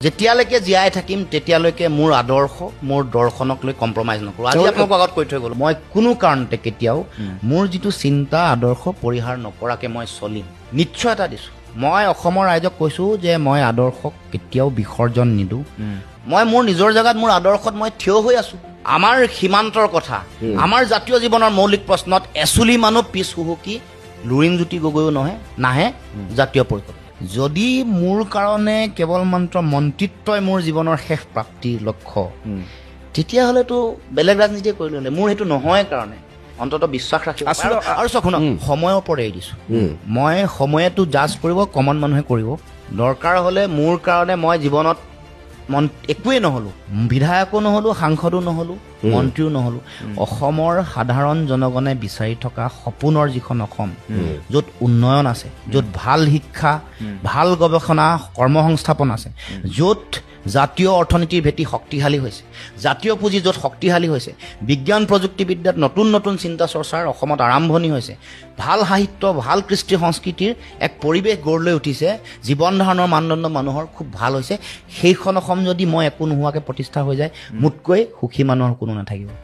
যেতিয়ালৈকে জীয়াই থাকিম তেতিয়ালৈকে মোৰ আদৰ্শ মোৰ দৰ্শনক লৈ কম্প্ৰমাইজ নকৰোঁ আজি আপোনালোকৰ আগত কৈ থৈ গ'লো মই কোনো কাৰণতে কেতিয়াও মোৰ যিটো চিন্তা আদৰ্শ পৰিহাৰ নকৰাকৈ মই চলিম নিশ্চয় এটা দিছোঁ মই অসমৰ ৰাইজক কৈছোঁ যে মই আদৰ্শক কেতিয়াও বিসৰ্জন নিদিওঁ মই মোৰ নিজৰ জেগাত মোৰ আদৰ্শত মই থিয় হৈ আছোঁ আমাৰ সীমান্তৰ কথা আমাৰ জাতীয় জীৱনৰ মৌলিক প্ৰশ্নত এচুলি মানুহ পিছ হুহুকি লুৰিণজ্যোতি গগৈও নাহে জাতীয় পৰিষদ যদি মোৰ কাৰণে কেৱল মাত্ৰ মন্ত্ৰিত্বই মোৰ জীৱনৰ শেষ প্ৰাপ্তিৰ লক্ষ্য তেতিয়াহ'লেতো বেলেগ ৰাজনীতিয়ে কৰি ল'লে মোৰ সেইটো নহয় কাৰণে অন্ততঃ বিশ্বাস ৰাখিব আৰু চাওক শুনক সময়ৰ ওপৰত এৰি দিছোঁ মই সময়েতো জাজ কৰিব কমন মানুহে কৰিব দৰকাৰ হ'লে মোৰ কাৰণে মই জীৱনত একোৱেই নহ'লোঁ বিধায়কো নহ'লোঁ সাংসদো নহ'লোঁ মন্ত্ৰীও নহ'লোঁ অসমৰ সাধাৰণ জনগণে বিচাৰি থকা সপোনৰ যিখন অসম য'ত উন্নয়ন আছে য'ত ভাল শিক্ষা ভাল গৱেষণা কৰ্মসংস্থাপন আছে য'ত জাতীয় অৰ্থনীতিৰ ভেটি শক্তিশালী হৈছে জাতীয় পুঁজি য'ত শক্তিশালী হৈছে বিজ্ঞান প্ৰযুক্তিবিদ্যাত নতুন নতুন চিন্তা চৰ্চাৰ অসমত আৰম্ভণি হৈছে ভাল সাহিত্য ভাল কৃষ্টি সংস্কৃতিৰ এক পৰিৱেশ গঢ় লৈ উঠিছে জীৱন ধাৰণৰ মানদণ্ড মানুহৰ খুব ভাল হৈছে সেইখন অসম যদি মই একো নোহোৱাকৈ প্ৰতিষ্ঠা হৈ যায় মোতকৈ সুখী মানুহৰ কোনো নাথাকিব